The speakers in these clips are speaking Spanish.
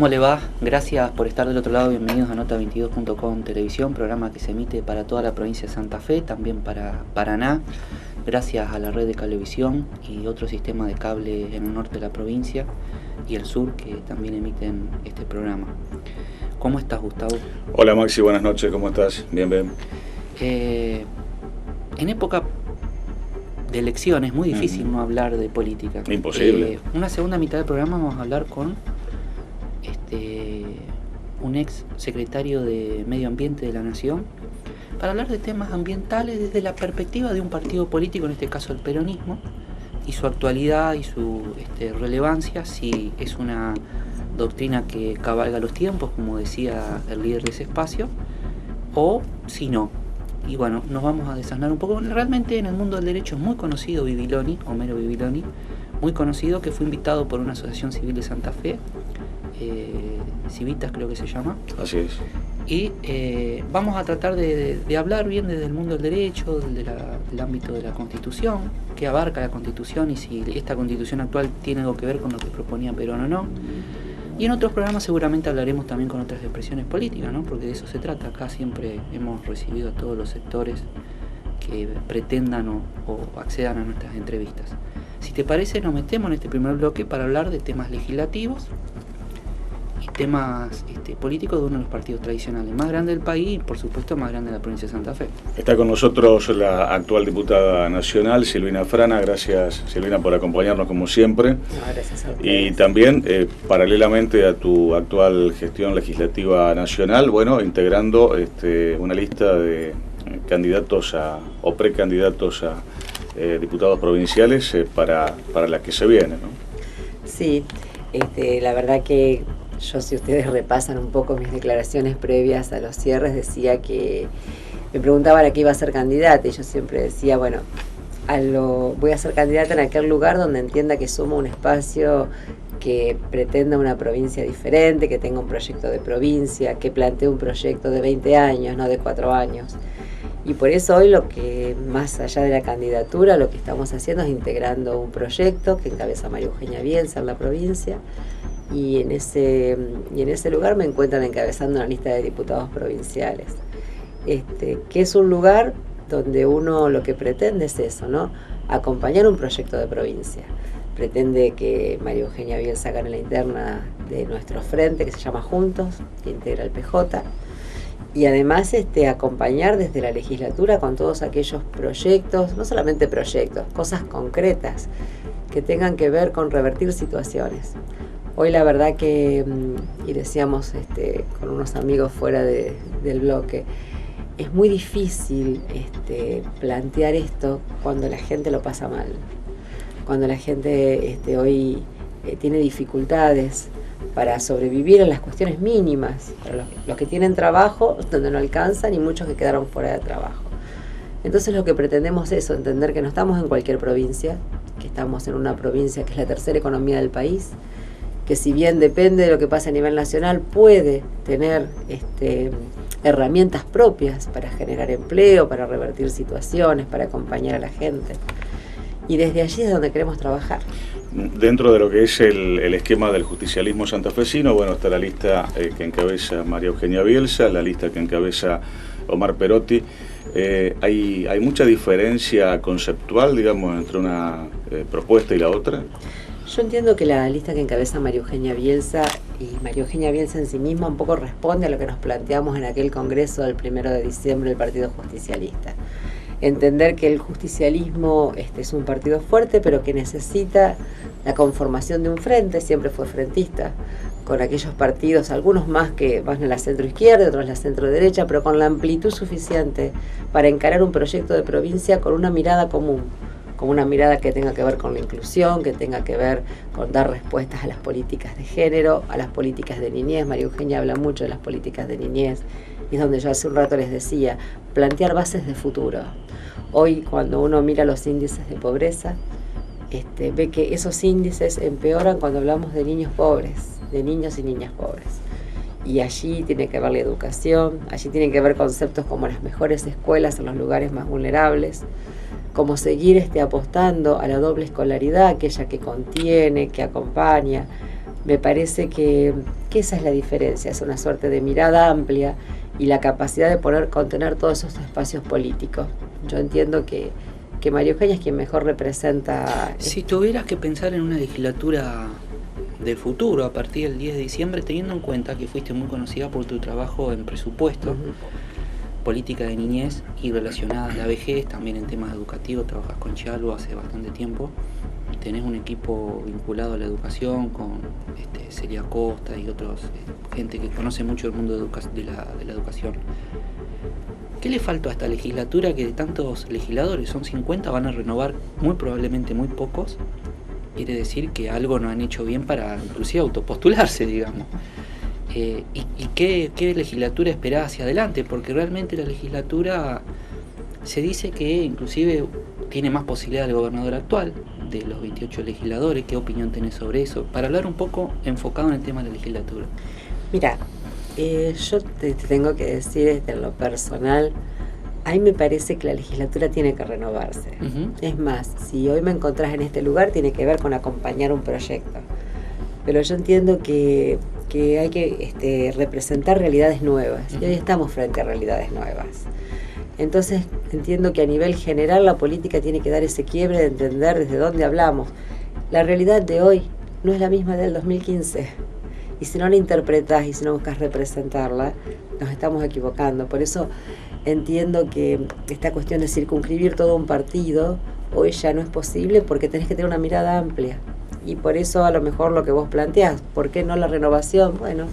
¿Cómo le va? Gracias por estar del otro lado. Bienvenidos a Nota22.com Televisión, programa que se emite para toda la provincia de Santa Fe, también para Paraná, gracias a la red de Cablevisión y otro sistema de cable en el norte de la provincia y el sur que también emiten este programa. ¿Cómo estás, Gustavo? Hola Maxi, buenas noches, ¿cómo estás? Bien. En época de elecciones es muy difícil no hablar de política. Imposible. Una segunda mitad del programa vamos a hablar con un ex secretario de Medio Ambiente de la Nación para hablar de temas ambientales desde la perspectiva de un partido político, en este caso el peronismo, y su actualidad y su relevancia, si es una doctrina que cabalga los tiempos, como decía el líder de ese espacio, o si no. Y bueno, nos vamos a desasnar un poco. Realmente en el mundo del derecho es muy conocido Bibiloni, Homero Bibiloni, muy conocido, que fue invitado por una asociación civil de Santa Fe, Civitas creo que se llama. Así es. Y vamos a tratar de hablar bien desde el mundo del derecho, del ámbito de la Constitución, qué abarca la Constitución y si esta Constitución actual tiene algo que ver con lo que proponía Perón o no. Y en otros programas seguramente hablaremos también con otras expresiones políticas, ¿no? Porque de eso se trata. Acá siempre hemos recibido a todos los sectores que pretendan o accedan a nuestras entrevistas. Si te parece, nos metemos en este primer bloque para hablar de temas legislativos y temas políticos de uno de los partidos tradicionales más grande del país y por supuesto más grande de la provincia de Santa Fe. Está con nosotros la actual diputada nacional, Silvina Frana. Gracias, Silvina, por acompañarnos como siempre. No, gracias a ustedes. Y también, paralelamente a tu actual gestión legislativa nacional, bueno, integrando una lista de candidatos o precandidatos a diputados provinciales para la que se viene, ¿no? Sí, la verdad que yo, si ustedes repasan un poco mis declaraciones previas a los cierres, decía que me preguntaban a qué iba a ser candidata y yo siempre decía, bueno, voy a ser candidata en aquel lugar donde entienda que somos un espacio que pretenda una provincia diferente, que tenga un proyecto de provincia, que plantee un proyecto de 20 años, no de 4 años. Y por eso hoy lo que, más allá de la candidatura, lo que estamos haciendo es integrando un proyecto que encabeza María Eugenia Bielsa en la provincia, y en ese lugar me encuentran encabezando una lista de diputados provinciales, que es un lugar donde uno lo que pretende es eso, ¿no? Acompañar un proyecto de provincia. Pretende que María Eugenia Bielsa gane la interna de nuestro frente, que se llama Juntos, que integra el PJ, y además acompañar desde la legislatura con todos aquellos proyectos, no solamente proyectos, cosas concretas que tengan que ver con revertir situaciones. Hoy la verdad que, y decíamos con unos amigos fuera del bloque, es muy difícil plantear esto cuando la gente lo pasa mal, cuando la gente hoy tiene dificultades para sobrevivir en las cuestiones mínimas, para los que tienen trabajo donde no alcanzan y muchos que quedaron fuera de trabajo. Entonces lo que pretendemos es entender que no estamos en cualquier provincia, que estamos en una provincia que es la tercera economía del país, que si bien depende de lo que pase a nivel nacional, puede tener herramientas propias para generar empleo, para revertir situaciones, para acompañar a la gente. Y desde allí es donde queremos trabajar. Dentro de lo que es el esquema del justicialismo santafesino, bueno, está la lista que encabeza María Eugenia Bielsa, la lista que encabeza Omar Perotti. ¿Hay mucha diferencia conceptual, digamos, entre una propuesta y la otra? Yo entiendo que la lista que encabeza María Eugenia Bielsa, y María Eugenia Bielsa en sí misma, un poco responde a lo que nos planteamos en aquel congreso del 1 de diciembre del Partido Justicialista. Entender que el justicialismo es un partido fuerte, pero que necesita la conformación de un frente, siempre fue frentista, con aquellos partidos, algunos más que van a la centro-izquierda, otros a la centro-derecha, pero con la amplitud suficiente para encarar un proyecto de provincia con una mirada común, con una mirada que tenga que ver con la inclusión, que tenga que ver con dar respuestas a las políticas de género, a las políticas de niñez. María Eugenia habla mucho de las políticas de niñez, y es donde yo hace un rato les decía, plantear bases de futuro. Hoy, cuando uno mira los índices de pobreza, ve que esos índices empeoran cuando hablamos de niños pobres, de niños y niñas pobres. Y allí tiene que ver la educación, allí tienen que ver conceptos como las mejores escuelas en los lugares más vulnerables, como seguir apostando a la doble escolaridad, aquella que contiene, que acompaña. Me parece que que esa es la diferencia, es una suerte de mirada amplia y la capacidad de poder contener todos esos espacios políticos. Yo entiendo que María Eugenia es quien mejor representa. Si tuvieras que pensar en una legislatura del futuro a partir del 10 de diciembre, teniendo en cuenta que fuiste muy conocida por tu trabajo en presupuesto, política de niñez y relacionada a la vejez, también en temas educativos, trabajas con Chalvo hace bastante tiempo, tenés un equipo vinculado a la educación con Celia Costa y otros, gente que conoce mucho el mundo de la educación. ¿Qué le faltó a esta legislatura que de tantos legisladores, son 50, van a renovar muy probablemente muy pocos? Quiere decir que algo no han hecho bien para inclusive autopostularse, digamos. ¿Y qué legislatura esperá hacia adelante? Porque realmente la legislatura se dice que inclusive tiene más posibilidad del gobernador actual, de los 28 legisladores. ¿Qué opinión tenés sobre eso? Para hablar un poco enfocado en el tema de la legislatura. Mira, yo te tengo que decir en lo personal, a mí me parece que la legislatura tiene que renovarse. Es más, si hoy me encontrás en este lugar, tiene que ver con acompañar un proyecto. Pero yo entiendo que hay que representar realidades nuevas. Y hoy estamos frente a realidades nuevas. Entonces entiendo que a nivel general la política tiene que dar ese quiebre de entender desde dónde hablamos. La realidad de hoy no es la misma del 2015. Y si no la interpretás y si no buscas representarla, nos estamos equivocando. Por eso entiendo que esta cuestión de circunscribir todo un partido hoy ya no es posible, porque tenés que tener una mirada amplia. Y por eso a lo mejor lo que vos planteás, ¿por qué no la renovación? Bueno,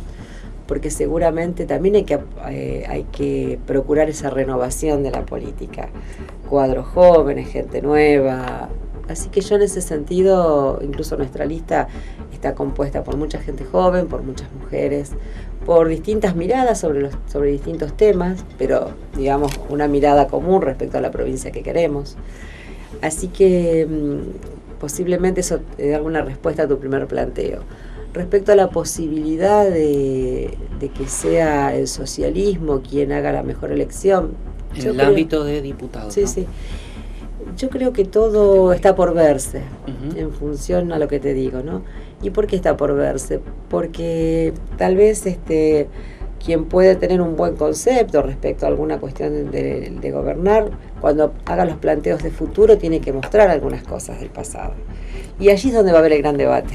porque seguramente también hay que procurar esa renovación de la política. Cuadros jóvenes, gente nueva. Así que yo en ese sentido, incluso nuestra lista está compuesta por mucha gente joven, por muchas mujeres, por distintas miradas sobre distintos temas, pero digamos una mirada común respecto a la provincia que queremos. Así que posiblemente eso te dé alguna respuesta a tu primer planteo. Respecto a la posibilidad de que sea el socialismo quien haga la mejor elección. En el ámbito de diputados. Sí, ¿no? Sí. Yo creo que todo está por verse, en función a lo que te digo, ¿no? ¿Y por qué está por verse? Porque tal vez quien puede tener un buen concepto respecto a alguna cuestión de gobernar, cuando haga los planteos de futuro tiene que mostrar algunas cosas del pasado. Y allí es donde va a haber el gran debate.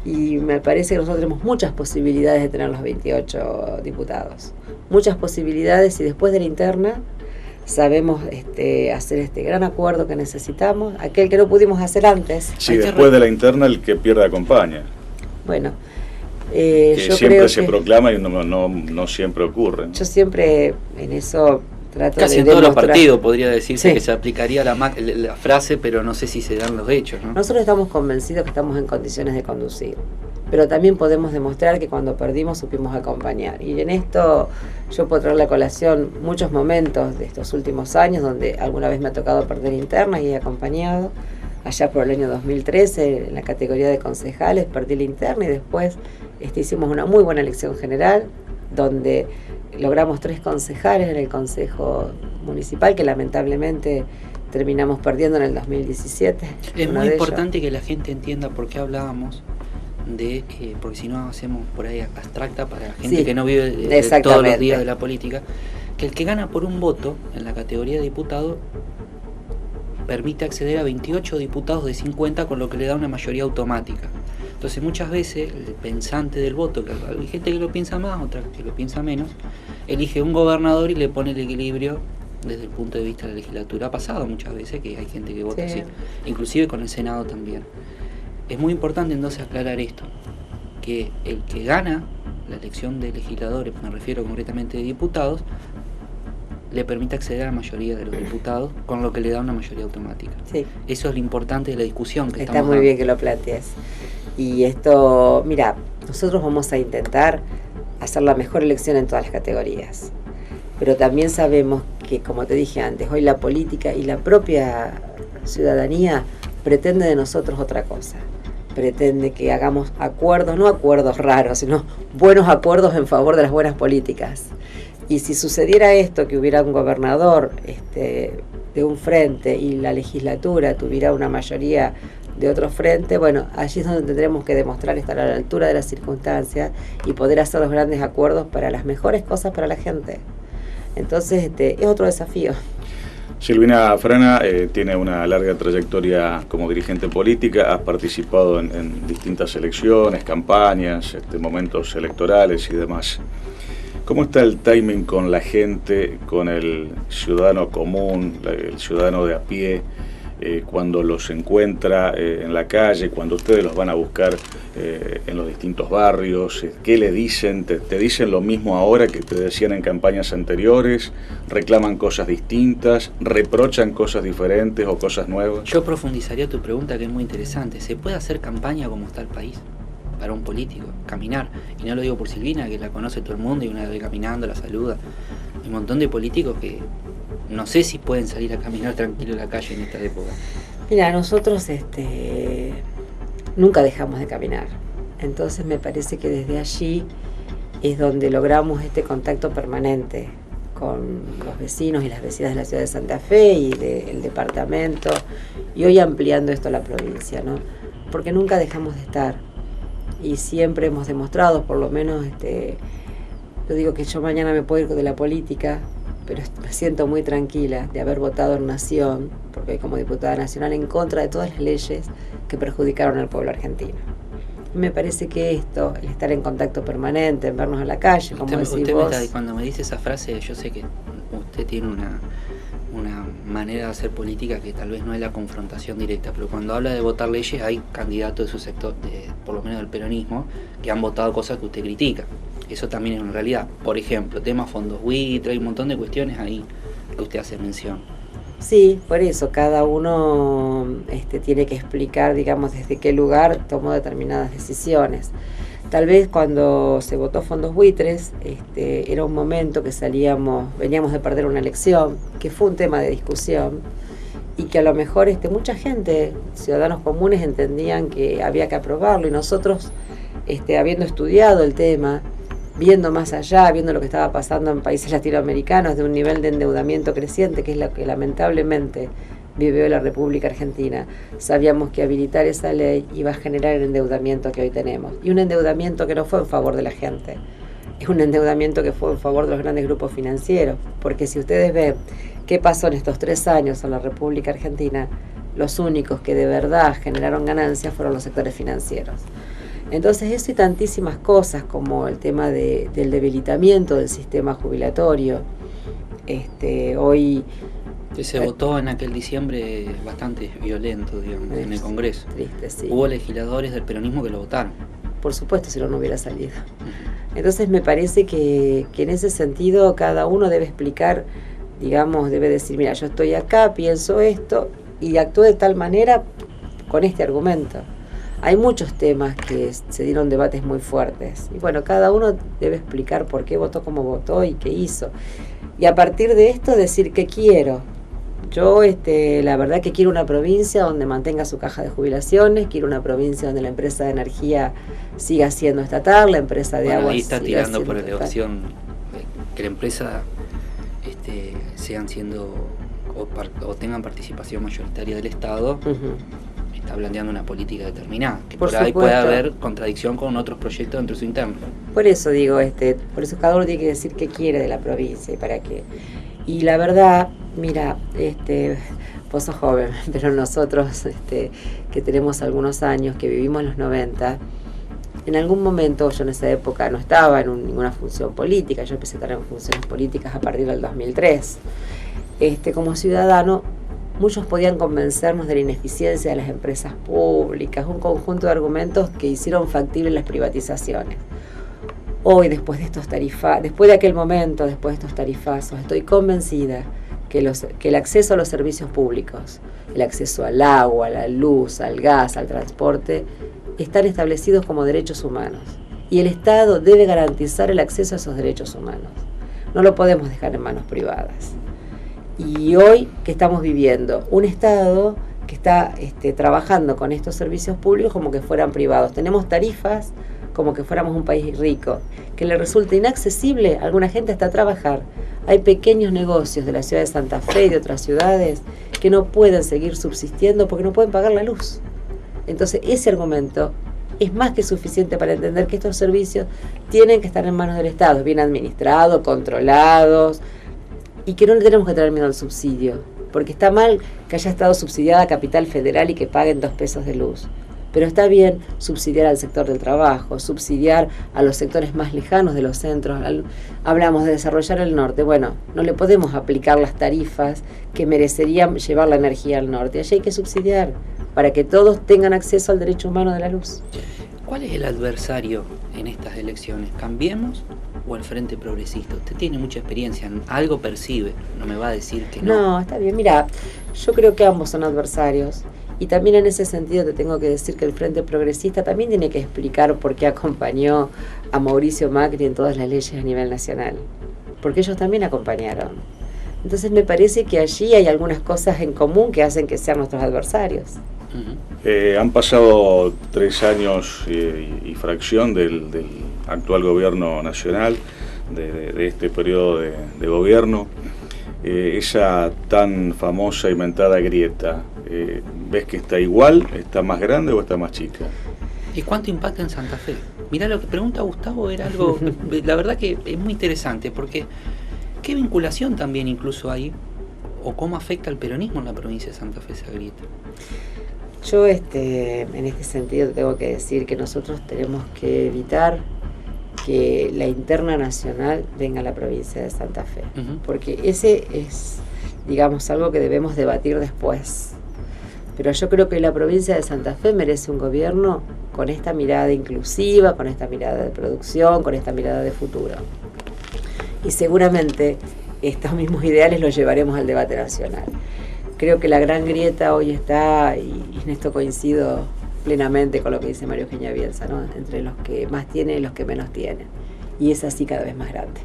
Y me parece que nosotros tenemos muchas posibilidades de tener los 28 diputados. Muchas posibilidades, y después de la interna sabemos hacer este gran acuerdo que necesitamos, aquel que no pudimos hacer antes. Sí, después de la interna el que pierde acompaña. Bueno, que yo siempre creo se proclama y no siempre ocurre. Yo siempre en eso trato casi de en todos los demostrar. partidos podría decirse, Sí, que se aplicaría la frase, pero no sé si se dan los hechos, ¿no? Nosotros estamos convencidos que estamos en condiciones de conducir, pero también podemos demostrar que cuando perdimos supimos acompañar. Y en esto yo puedo traer a colación muchos momentos de estos últimos años donde alguna vez me ha tocado perder internas y he acompañado. Allá por el año 2013, en la categoría de concejales, perdí la interna y después hicimos una muy buena elección general donde logramos 3 concejales en el Consejo Municipal, que lamentablemente terminamos perdiendo en el 2017. Es muy importante que la gente entienda por qué hablábamos de, porque si no hacemos por ahí abstracta para gente que no vive todos los días de la política, que el que gana por un voto en la categoría de diputado permite acceder a 28 diputados de 50, con lo que le da una mayoría automática. Entonces muchas veces el pensante del voto, que hay gente que lo piensa más, otra que lo piensa menos, elige un gobernador y le pone el equilibrio desde el punto de vista de la legislatura. Ha pasado muchas veces que hay gente que vota así, inclusive con el Senado también. Es muy importante entonces aclarar esto, que el que gana la elección de legisladores, me refiero concretamente de diputados, le permite acceder a la mayoría de los diputados, con lo que le da una mayoría automática. Sí. Eso es lo importante de la discusión que estamos muy bien que lo plantees. Y esto, mira, nosotros vamos a intentar hacer la mejor elección en todas las categorías. Pero también sabemos que, como te dije antes, hoy la política y la propia ciudadanía pretende de nosotros otra cosa. Pretende que hagamos acuerdos, no acuerdos raros, sino buenos acuerdos en favor de las buenas políticas. Y si sucediera esto, que hubiera un gobernador de un frente y la legislatura tuviera una mayoría de otro frente, bueno, allí es donde tendremos que demostrar estar a la altura de las circunstancias y poder hacer los grandes acuerdos para las mejores cosas para la gente. Entonces, es otro desafío. Silvina Frana tiene una larga trayectoria como dirigente política, has participado en distintas elecciones, campañas, momentos electorales y demás. ¿Cómo está el timing con la gente, con el ciudadano común, el ciudadano de a pie, cuando los encuentra en la calle, cuando ustedes los van a buscar en los distintos barrios? ¿Qué le dicen? ¿Te dicen lo mismo ahora que te decían en campañas anteriores? ¿Reclaman cosas distintas? ¿Reprochan cosas diferentes o cosas nuevas? Yo profundizaría tu pregunta, que es muy interesante. ¿Se puede hacer campaña como está el país? Para un político, caminar. Y no lo digo por Silvina, que la conoce todo el mundo y una vez caminando la saluda. Hay un montón de políticos que no sé si pueden salir a caminar tranquilo en la calle en esta época. Mira, nosotros nunca dejamos de caminar. Entonces me parece que desde allí es donde logramos este contacto permanente con los vecinos y las vecinas de la ciudad de Santa Fe y del departamento, y hoy ampliando esto a la provincia, ¿no? Porque nunca dejamos de estar. Y siempre hemos demostrado, por lo menos, yo digo que yo mañana me puedo ir de la política, pero me siento muy tranquila de haber votado en Nación, porque como diputada nacional, en contra de todas las leyes que perjudicaron al pueblo argentino. Y me parece que esto, el estar en contacto permanente, en vernos a la calle, como decís vos... Cuando me dice esa frase, yo sé que usted tiene una manera de hacer política que tal vez no es la confrontación directa, pero cuando habla de votar leyes hay candidatos de su sector, por lo menos del peronismo, que han votado cosas que usted critica. Eso también es una realidad. Por ejemplo, temas fondos buitre, hay un montón de cuestiones ahí que usted hace mención. Sí, por eso cada uno tiene que explicar, digamos, desde qué lugar tomó determinadas decisiones. Tal vez cuando se votó fondos buitres, era un momento que veníamos de perder una elección, que fue un tema de discusión, y que a lo mejor mucha gente, ciudadanos comunes, entendían que había que aprobarlo, y nosotros, habiendo estudiado el tema, viendo más allá, viendo lo que estaba pasando en países latinoamericanos, de un nivel de endeudamiento creciente, que es lo que lamentablemente vivió la República Argentina, sabíamos que habilitar esa ley iba a generar el endeudamiento que hoy tenemos. Y un endeudamiento que no fue en favor de la gente, es un endeudamiento que fue en favor de los grandes grupos financieros. Porque si ustedes ven qué pasó en estos 3 años en la República Argentina, los únicos que de verdad generaron ganancias fueron los sectores financieros. Entonces eso y tantísimas cosas, como el tema del debilitamiento del sistema jubilatorio. Hoy... Se votó en aquel diciembre bastante violento, digamos, en el Congreso. Triste, sí. Hubo legisladores del peronismo que lo votaron. Por supuesto, si no hubiera salido. Entonces me parece que en ese sentido cada uno debe explicar, digamos, debe decir, mira, yo estoy acá, pienso esto, y actúo de tal manera con este argumento. Hay muchos temas que se dieron debates muy fuertes. Y bueno, cada uno debe explicar por qué votó como votó y qué hizo. Y a partir de esto decir qué quiero. Yo, la verdad que quiero una provincia donde mantenga su caja de jubilaciones, quiero una provincia donde la empresa de energía siga siendo estatal, la empresa de agua ahí está siga tirando por siendo elevación, que la empresa sean siendo o tengan participación mayoritaria del Estado. Está planteando una política determinada, que por ahí puede haber contradicción con otros proyectos dentro de su interno. Por eso digo, por eso cada uno tiene que decir qué quiere de la provincia y para qué. Y la verdad, mira, vos sos joven, pero nosotros que tenemos algunos años, que vivimos los 90, en algún momento, yo en esa época no estaba en ninguna función política, yo empecé a estar en funciones políticas a partir del 2003. Como ciudadano, muchos podían convencernos de la ineficiencia de las empresas públicas, un conjunto de argumentos que hicieron factibles las privatizaciones. Hoy, después de aquel momento, después de estos tarifazos, estoy convencida que el acceso a los servicios públicos, el acceso al agua, a la luz, al gas, al transporte, están establecidos como derechos humanos. Y el Estado debe garantizar el acceso a esos derechos humanos. No lo podemos dejar en manos privadas. Y hoy, ¿qué estamos viviendo? Un Estado que está trabajando con estos servicios públicos como que fueran privados. Tenemos tarifas como que fuéramos un país rico, que le resulta inaccesible a alguna gente hasta trabajar. Hay pequeños negocios de la ciudad de Santa Fe y de otras ciudades que no pueden seguir subsistiendo porque no pueden pagar la luz. Entonces ese argumento es más que suficiente para entender que estos servicios tienen que estar en manos del Estado, bien administrados, controlados, y que no le tenemos que tener miedo al subsidio, porque está mal que haya estado subsidiada Capital Federal y que paguen 2 pesos de luz. Pero está bien subsidiar al sector del trabajo, subsidiar a los sectores más lejanos de los centros. Hablamos de desarrollar el norte. Bueno, no le podemos aplicar las tarifas que merecerían llevar la energía al norte. Allí hay que subsidiar para que todos tengan acceso al derecho humano de la luz. ¿Cuál es el adversario en estas elecciones? ¿Cambiemos o el Frente Progresista? Usted tiene mucha experiencia, algo percibe, no me va a decir que no. No, está bien. Mira, yo creo que ambos son adversarios. Y también en ese sentido te tengo que decir que el Frente Progresista también tiene que explicar por qué acompañó a Mauricio Macri en todas las leyes a nivel nacional. Porque ellos también acompañaron. Entonces me parece que allí hay algunas cosas en común que hacen que sean nuestros adversarios. Han pasado 3 años y fracción del actual gobierno nacional, de este periodo de gobierno. Esa tan famosa y mentada grieta, ¿ves que está igual, está más grande o está más chica? ¿Y cuánto impacta en Santa Fe? Mirá, lo que pregunta Gustavo era algo, la verdad que es muy interesante, porque ¿qué vinculación también incluso hay, o cómo afecta al peronismo en la provincia de Santa Fe esa grieta? Yo en este sentido tengo que decir que nosotros tenemos que evitar que la interna nacional venga a la provincia de Santa Fe, porque ese es, digamos, algo que debemos debatir después. Pero yo creo que la provincia de Santa Fe merece un gobierno con esta mirada inclusiva, con esta mirada de producción, con esta mirada de futuro. Y seguramente estos mismos ideales los llevaremos al debate nacional. Creo que la gran grieta hoy está, y en esto coincido plenamente con lo que dice María Eugenia Bielsa, ¿no? Entre los que más tienen y los que menos tienen. Y es así cada vez más grande.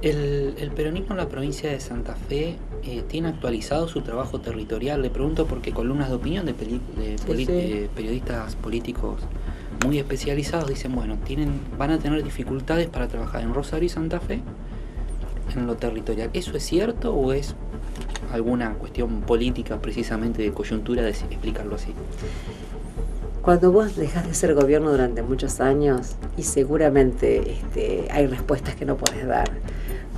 El peronismo en la provincia de Santa Fe tiene actualizado su trabajo territorial. Le pregunto porque columnas de opinión de periodistas políticos muy especializados dicen, bueno, van a tener dificultades para trabajar en Rosario y Santa Fe en lo territorial. ¿Eso es cierto o es alguna cuestión política precisamente de coyuntura de explicarlo así? Cuando vos dejás de ser gobierno durante muchos años y seguramente hay respuestas que no podés dar.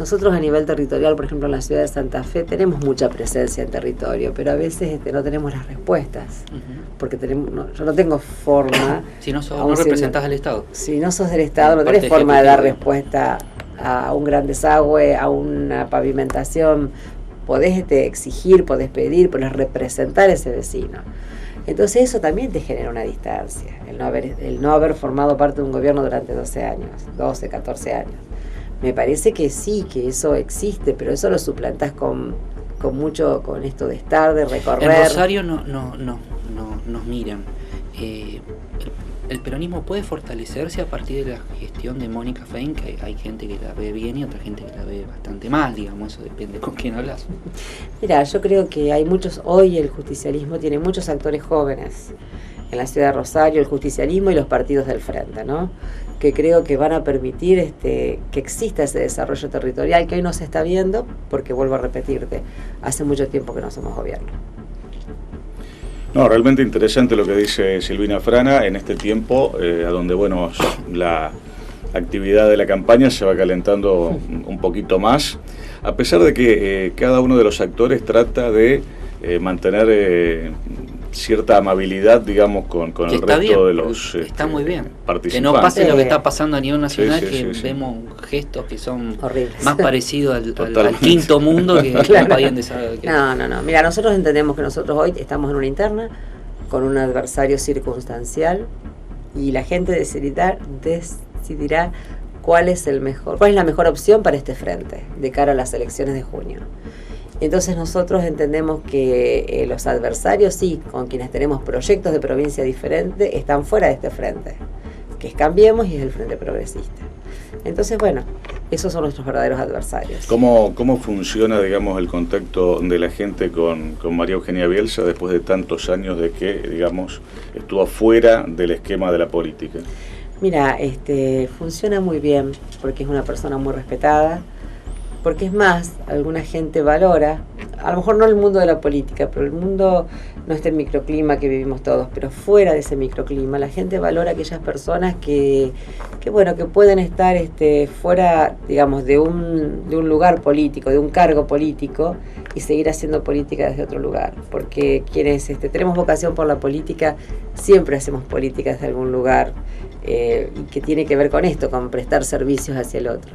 Nosotros a nivel territorial, por ejemplo en la ciudad de Santa Fe, tenemos mucha presencia en territorio, pero a veces no tenemos las respuestas, porque yo no tengo forma... Si no representás al Estado. Si no sos del Estado, no tenés forma de dar respuesta a un gran desagüe, a una pavimentación. Podés exigir, podés pedir, podés representar a ese vecino. Entonces eso también te genera una distancia, el no haber formado parte de un gobierno durante 12 años, 12, 14 años. Me parece que sí, que eso existe, pero eso lo suplantás con esto de estar, de recorrer. En Rosario nos miran. El peronismo puede fortalecerse a partir de la gestión de Mónica Fein, que hay gente que la ve bien y otra gente que la ve bastante mal, digamos, eso depende con quién hablas. Mira, yo creo que hay hoy el justicialismo tiene muchos actores jóvenes en la ciudad de Rosario, el justicialismo y los partidos del frente, ¿no? Que creo que van a permitir que exista ese desarrollo territorial que hoy no se está viendo, porque vuelvo a repetirte, hace mucho tiempo que no somos gobierno. No, realmente interesante lo que dice Silvina Frana en este tiempo, a donde, bueno, la actividad de la campaña se va calentando un poquito más, a pesar de que cada uno de los actores trata de mantener cierta amabilidad, digamos, con el resto bien, de los está muy bien. Participantes. Que no pase lo que está pasando a nivel nacional, sí. Vemos gestos que son horribles, más parecidos al quinto mundo que claro. No. Mira, nosotros entendemos que nosotros hoy estamos en una interna con un adversario circunstancial y la gente decidirá cuál es la mejor opción para este frente de cara a las elecciones de junio. Entonces nosotros entendemos que los adversarios, sí, con quienes tenemos proyectos de provincia diferentes, están fuera de este frente, que es Cambiemos y es el Frente Progresista. Entonces, bueno, esos son nuestros verdaderos adversarios. ¿Cómo funciona, digamos, el contacto de la gente con María Eugenia Bielsa después de tantos años de que, digamos, estuvo fuera del esquema de la política? Mira, funciona muy bien porque es una persona muy respetada, porque es más, alguna gente valora a lo mejor no el mundo de la política, pero el mundo, no este microclima que vivimos todos, pero fuera de ese microclima, la gente valora a aquellas personas que bueno, que pueden estar fuera, digamos, de un lugar político, de un cargo político, y seguir haciendo política desde otro lugar, porque quienes tenemos vocación por la política, siempre hacemos política desde algún lugar, y que tiene que ver con esto, con prestar servicios hacia el otro.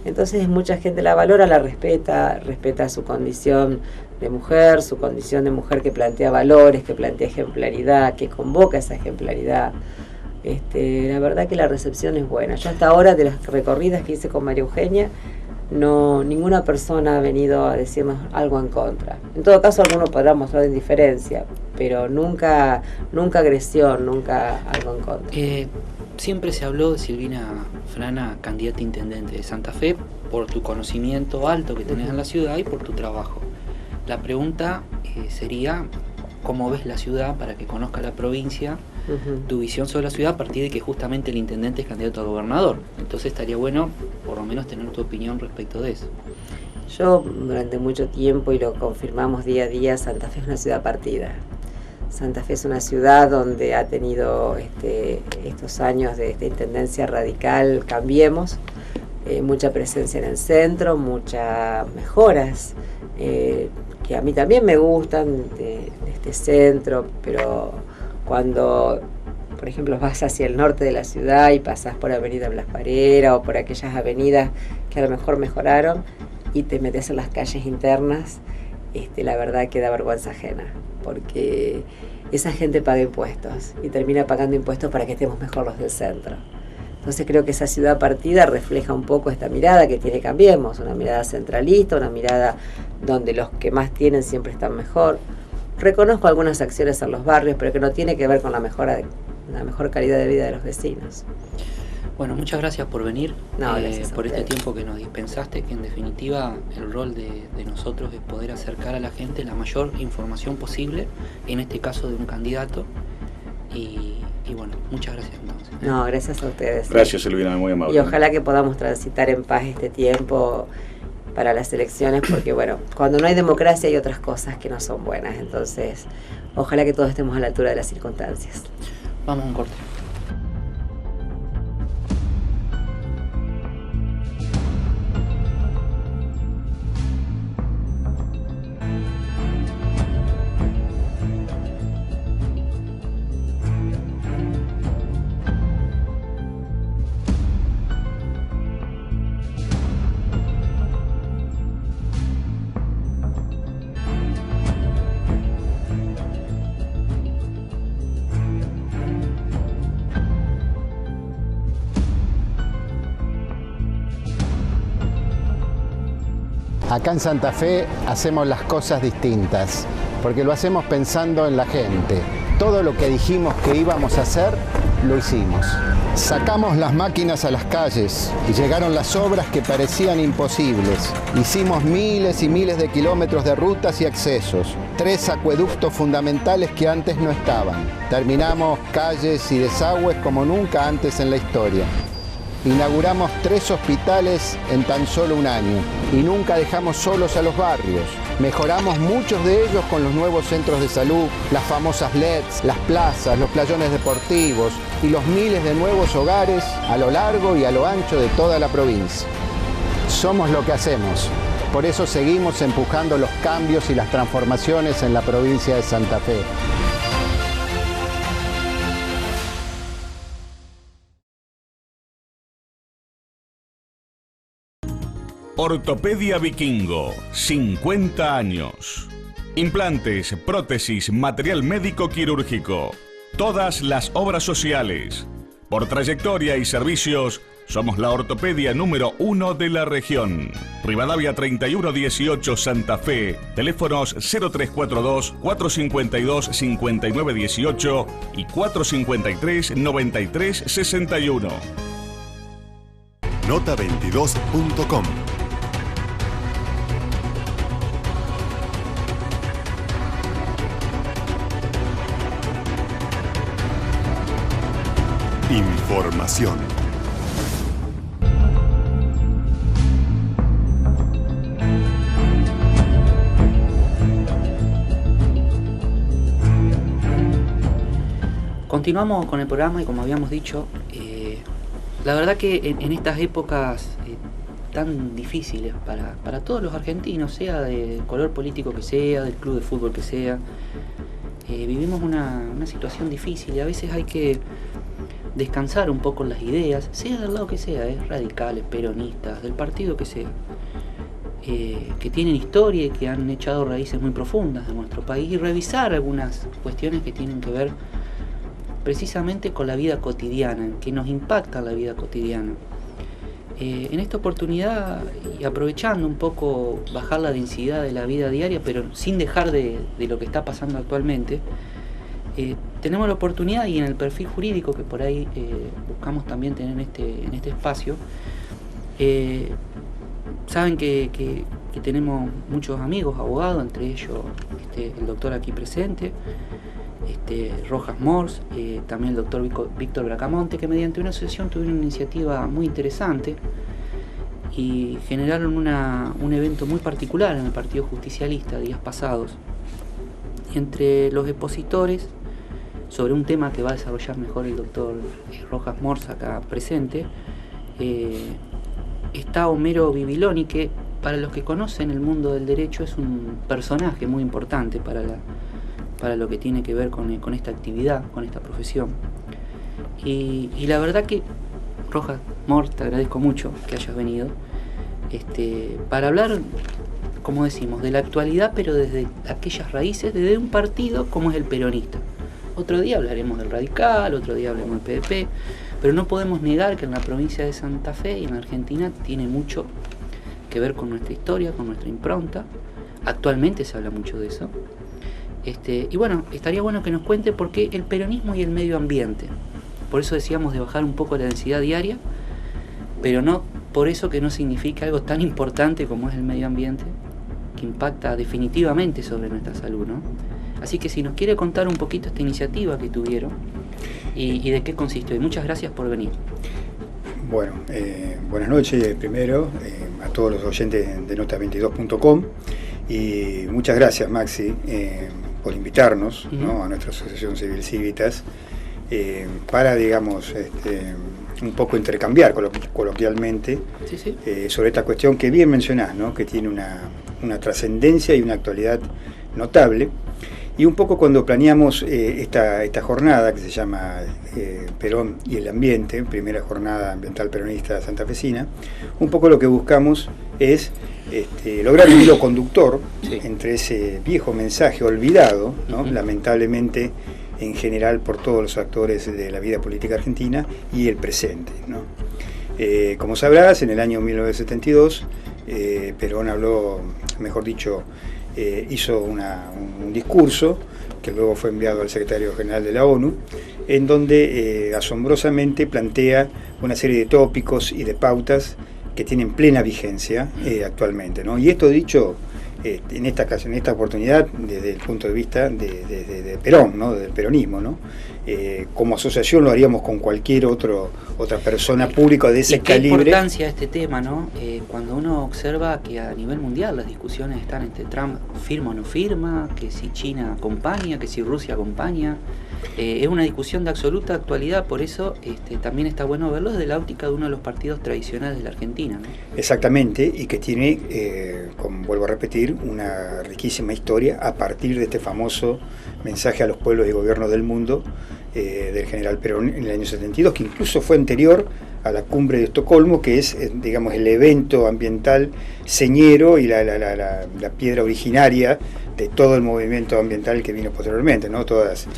Entonces mucha gente la valora, la respeta su condición de mujer, su condición de mujer que plantea valores, que plantea ejemplaridad, que convoca esa ejemplaridad. La verdad que la recepción es buena. Yo hasta ahora, de las recorridas que hice con María Eugenia, ninguna persona ha venido a decirnos algo en contra. En todo caso, alguno podrá mostrar indiferencia, pero nunca agresión, nunca algo en contra. Siempre se habló de Silvina Frana, candidata a intendente de Santa Fe, por tu conocimiento alto que tenés en la ciudad y por tu trabajo. La pregunta sería, ¿cómo ves la ciudad para que conozca la provincia? Tu visión sobre la ciudad a partir de que justamente el intendente es candidato a gobernador. Entonces estaría bueno, por lo menos, tener tu opinión respecto de eso. Yo, durante mucho tiempo, y lo confirmamos día a día, Santa Fe es una ciudad partida. Santa Fe es una ciudad donde ha tenido estos años de intendencia radical, Cambiemos, mucha presencia en el centro, muchas mejoras, que a mí también me gustan de este centro, pero cuando, por ejemplo, vas hacia el norte de la ciudad y pasás por Avenida Blas Parera o por aquellas avenidas que a lo mejor mejoraron y te metes en las calles internas, la verdad que da vergüenza ajena, porque esa gente paga impuestos y termina pagando impuestos para que estemos mejor los del centro. Entonces creo que esa ciudad partida refleja un poco esta mirada que tiene Cambiemos, una mirada centralista, una mirada donde los que más tienen siempre están mejor. Reconozco algunas acciones en los barrios, pero que no tiene que ver con la mejor calidad de vida de los vecinos. Bueno, muchas gracias por venir, gracias por este tiempo que nos dispensaste, que en definitiva el rol de nosotros es poder acercar a la gente la mayor información posible, en este caso de un candidato, y bueno, muchas gracias entonces. No, gracias a ustedes. Gracias, Silvina, muy amable. Y ojalá que podamos transitar en paz este tiempo para las elecciones, porque bueno, cuando no hay democracia hay otras cosas que no son buenas, entonces ojalá que todos estemos a la altura de las circunstancias. Vamos a un corte. Acá en Santa Fe hacemos las cosas distintas, porque lo hacemos pensando en la gente. Todo lo que dijimos que íbamos a hacer, lo hicimos. Sacamos las máquinas a las calles y llegaron las obras que parecían imposibles. Hicimos miles y miles de kilómetros de rutas y accesos, 3 acueductos fundamentales que antes no estaban. Terminamos calles y desagües como nunca antes en la historia. Inauguramos 3 hospitales en tan solo un año y nunca dejamos solos a los barrios. Mejoramos muchos de ellos con los nuevos centros de salud, las famosas LEDs, las plazas, los playones deportivos y los miles de nuevos hogares a lo largo y a lo ancho de toda la provincia. Somos lo que hacemos. Por eso seguimos empujando los cambios y las transformaciones en la provincia de Santa Fe. Ortopedia Vikingo, 50 años. Implantes, prótesis, material médico quirúrgico. Todas las obras sociales. Por trayectoria y servicios, somos la ortopedia número 1 de la región. Rivadavia 3118 Santa Fe. Teléfonos 0342 452 5918 y 453 9361. Nota22.com. Información. continuamos con el programa y como habíamos dicho, la verdad que en estas épocas tan difíciles para todos los argentinos, sea del color político que sea, del club de fútbol que sea, vivimos una situación difícil y a veces hay que descansar un poco las ideas, sea del lado que sea, radicales, peronistas, del partido que sea, que tienen historia y que han echado raíces muy profundas de nuestro país, y revisar algunas cuestiones que tienen que ver precisamente con la vida cotidiana, que nos impacta la vida cotidiana. En esta oportunidad, y aprovechando un poco bajar la densidad de la vida diaria, pero sin dejar de lo que está pasando actualmente, tenemos la oportunidad, y en el perfil jurídico que por ahí buscamos también tener en este espacio, saben que tenemos muchos amigos, abogados, entre ellos el doctor aquí presente, Rojas Mors, también el doctor Víctor Bracamonte, que mediante una asociación tuvieron una iniciativa muy interesante y generaron un evento muy particular en el Partido Justicialista días pasados. Y entre los expositores, sobre un tema que va a desarrollar mejor el doctor Rojas Mors acá presente, está Homero Bibiloni, que para los que conocen el mundo del derecho es un personaje muy importante para lo que tiene que ver con esta actividad, con esta profesión. Y la verdad que, Rojas Mors, te agradezco mucho que hayas venido, para hablar, como decimos, de la actualidad, pero desde aquellas raíces, desde un partido como es el peronista. Otro día hablaremos del radical, otro día hablaremos del PDP, pero no podemos negar que en la provincia de Santa Fe y en Argentina tiene mucho que ver con nuestra historia, con nuestra impronta. Actualmente se habla mucho de eso. Y bueno, estaría bueno que nos cuente por qué el peronismo y el medio ambiente. Por eso decíamos de bajar un poco la densidad diaria, pero no por eso que no significa algo tan importante como es el medio ambiente, que impacta definitivamente sobre nuestra salud, ¿no? Así que si nos quiere contar un poquito esta iniciativa que tuvieron y de qué consistió. Y muchas gracias por venir. Bueno, buenas noches primero a todos los oyentes de Nota22.com y muchas gracias, Maxi, por invitarnos, ¿no?, a nuestra Asociación Civil Civitas para, digamos, un poco intercambiar coloquialmente sobre esta cuestión que bien mencionás, ¿no?, que tiene una trascendencia y una actualidad notable. Y un poco cuando planeamos esta jornada que se llama Perón y el Ambiente, primera jornada ambiental peronista santafesina, un poco lo que buscamos es lograr un hilo conductor entre ese viejo mensaje olvidado, ¿no?, lamentablemente en general por todos los actores de la vida política argentina, y el presente, ¿no? Como sabrás, en el año 1972 Perón habló, mejor dicho, hizo un discurso que luego fue enviado al secretario general de la ONU, en donde asombrosamente plantea una serie de tópicos y de pautas que tienen plena vigencia actualmente, ¿no? Y esto dicho en esta oportunidad desde el punto de vista de Perón, ¿no?, del peronismo, ¿no? Como asociación lo haríamos con cualquier otra persona pública de ese calibre. Qué importancia este tema, ¿no? Cuando uno observa que a nivel mundial las discusiones están entre Trump firma o no firma, que si China acompaña, que si Rusia acompaña, es una discusión de absoluta actualidad. Por eso también está bueno verlo desde la óptica de uno de los partidos tradicionales de la Argentina, ¿no? Exactamente, y que tiene, como vuelvo a repetir, una riquísima historia a partir de este famoso mensaje a los pueblos y gobiernos del mundo del general Perón en el año 72, que incluso fue anterior a la cumbre de Estocolmo, que es, digamos, el evento ambiental señero y la piedra originaria de todo el movimiento ambiental que vino posteriormente, ¿no? Todas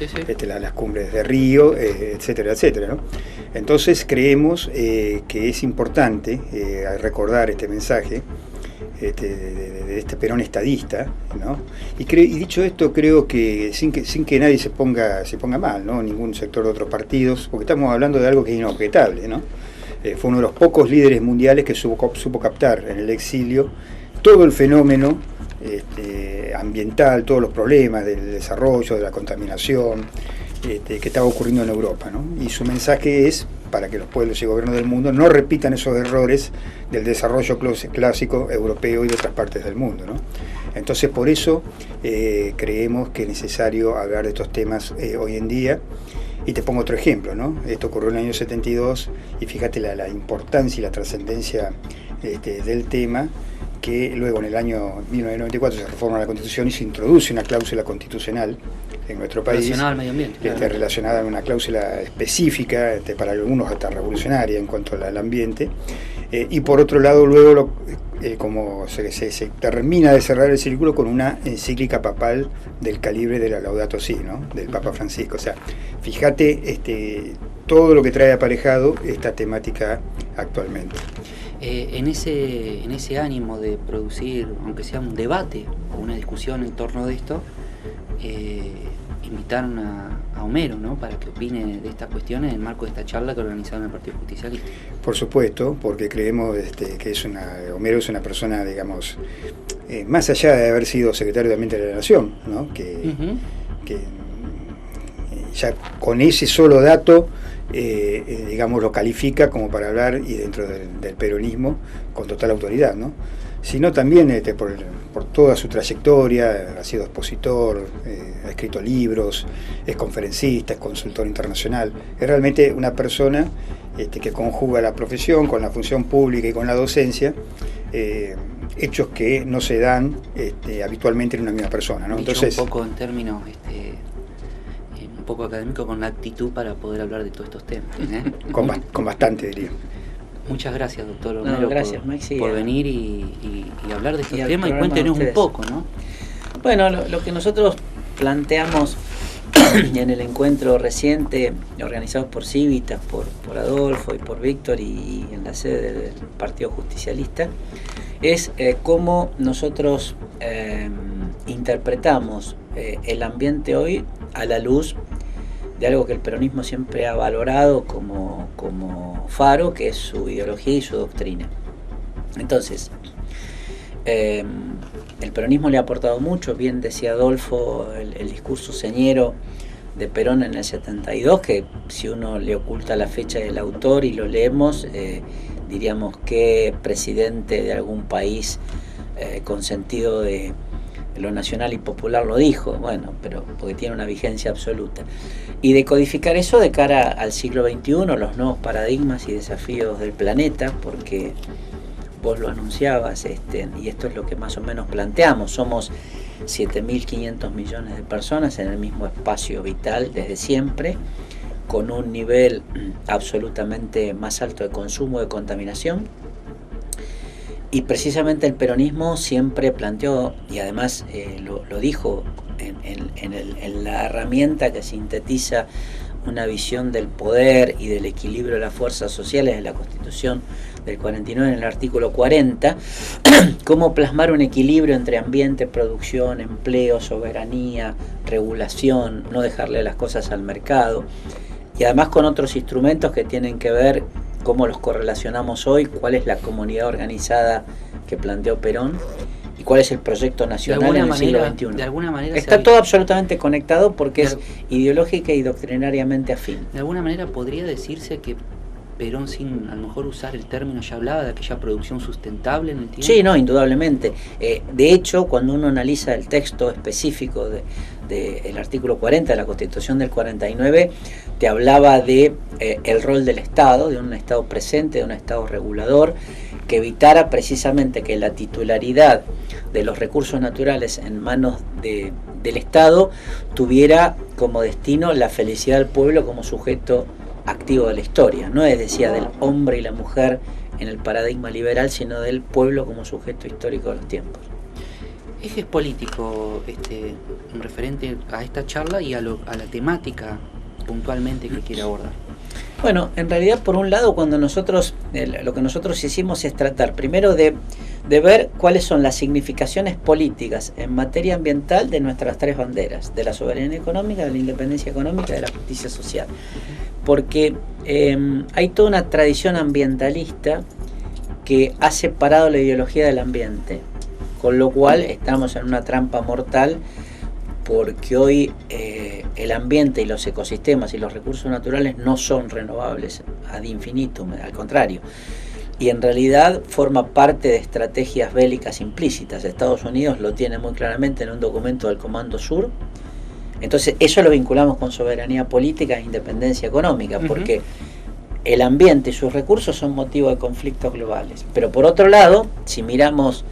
las cumbres de Río, etcétera, etcétera, ¿no? Entonces creemos que es importante recordar este mensaje de este Perón estadista, ¿no? Y dicho esto, creo que sin que nadie se ponga mal, ¿no?, ningún sector de otros partidos, porque estamos hablando de algo que es inobjetable, ¿no? Fue uno de los pocos líderes mundiales que supo captar en el exilio todo el fenómeno ambiental, todos los problemas del desarrollo, de la contaminación que estaba ocurriendo en Europa, ¿no? Y su mensaje es para que los pueblos y gobiernos del mundo no repitan esos errores del desarrollo clásico europeo y de otras partes del mundo, ¿no? Entonces, por eso creemos que es necesario hablar de estos temas hoy en día, Y te pongo otro ejemplo, ¿no? Esto ocurrió en el año 72 y fíjate la importancia y la trascendencia del tema, que luego en el año 1994 se reforma la Constitución y se introduce una cláusula constitucional en nuestro país relacionada al medio ambiente, relacionada a una cláusula específica, para algunos hasta revolucionaria en cuanto al ambiente, y por otro lado luego como se termina de cerrar el círculo con una encíclica papal del calibre de la Laudato Si, ¿no? Del Papa Francisco. O sea, fíjate todo lo que trae aparejado esta temática actualmente. En ese ánimo de producir, aunque sea un debate o una discusión en torno de esto, invitaron a Homero, ¿no?, para que opine de estas cuestiones en el marco de esta charla que organizaron el Partido Justicialista. Por supuesto, porque creemos que Homero es una persona, digamos, más allá de haber sido secretario de Ambiente de la Nación, ¿no?, que ya con ese solo dato, digamos, lo califica como para hablar, y dentro del peronismo, con total autoridad, ¿no? Sino también por toda su trayectoria, ha sido expositor, ha escrito libros, es conferencista, es consultor internacional. Es realmente una persona que conjuga la profesión con la función pública y con la docencia, hechos que no se dan habitualmente en una misma persona, ¿no? Entonces, un poco en términos un poco académico, con la actitud para poder hablar de todos estos temas, con bastante, diría. Muchas gracias, doctor Homero, Maxi, por venir y hablar de estos temas, y cuéntenos un poco, ¿no? Bueno, lo que nosotros planteamos en el encuentro reciente organizado por Civitas, por Adolfo y por Víctor, y en la sede del Partido Justicialista, es cómo nosotros interpretamos el ambiente hoy a la luz de algo que el peronismo siempre ha valorado como faro, que es su ideología y su doctrina. Entonces, el peronismo le ha aportado mucho. Bien decía Adolfo, el discurso señero de Perón en el 72, que si uno le oculta la fecha del autor y lo leemos, diríamos que presidente de algún país con sentido de lo nacional y popular lo dijo, bueno, pero porque tiene una vigencia absoluta. Y de codificar eso de cara al siglo XXI, los nuevos paradigmas y desafíos del planeta, porque vos lo anunciabas, y esto es lo que más o menos planteamos. Somos 7.500 millones de personas en el mismo espacio vital desde siempre, con un nivel absolutamente más alto de consumo, de contaminación. Y precisamente el peronismo siempre planteó, y además lo dijo en la herramienta que sintetiza una visión del poder y del equilibrio de las fuerzas sociales de la Constitución del 49 en el artículo 40, cómo plasmar un equilibrio entre ambiente, producción, empleo, soberanía, regulación, no dejarle las cosas al mercado, y además con otros instrumentos que tienen que ver cómo los correlacionamos hoy, cuál es la comunidad organizada que planteó Perón y cuál es el proyecto nacional en el siglo XXI. De alguna manera está todo absolutamente conectado porque es ideológica y doctrinariamente afín. De alguna manera podría decirse que Perón, sin a lo mejor usar el término, ya hablaba de aquella producción sustentable en el tiempo. Sí, no, indudablemente. De hecho, cuando uno analiza el texto específico del artículo 40 de la Constitución del 49, te hablaba de el rol del Estado, de un Estado presente, de un Estado regulador, que evitara precisamente que la titularidad de los recursos naturales en manos del Estado tuviera como destino la felicidad del pueblo como sujeto activo de la historia. No es, decía, del hombre y la mujer en el paradigma liberal, sino del pueblo como sujeto histórico de los tiempos. Ejes político, un referente a esta charla y a la temática puntualmente que quiere abordar. Bueno, en realidad, por un lado, cuando nosotros lo que nosotros hicimos es tratar primero de ver cuáles son las significaciones políticas en materia ambiental de nuestras tres banderas, de la soberanía económica, de la independencia económica y de la justicia social. Porque hay toda una tradición ambientalista que ha separado la ideología del ambiente, con lo cual estamos en una trampa mortal, porque hoy el ambiente y los ecosistemas y los recursos naturales no son renovables ad infinitum, al contrario. Y en realidad forma parte de estrategias bélicas implícitas. Estados Unidos lo tiene muy claramente en un documento del Comando Sur, Entonces eso lo vinculamos con soberanía política e independencia económica, porque el ambiente y sus recursos son motivo de conflictos globales. Pero por otro lado, si miramos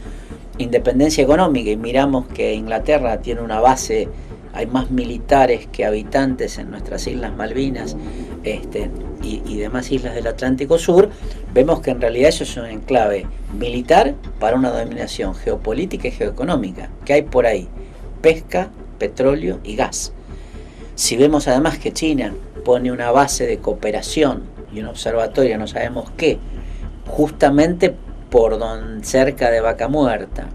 independencia económica y miramos que Inglaterra tiene una base, hay más militares que habitantes en nuestras Islas Malvinas y demás islas del Atlántico Sur, vemos que en realidad eso es un enclave militar para una dominación geopolítica y geoeconómica. ¿Qué hay por ahí? Pesca, petróleo y gas. Si vemos además que China pone una base de cooperación y un observatorio, no sabemos qué, justamente cerca de Vaca Muerta.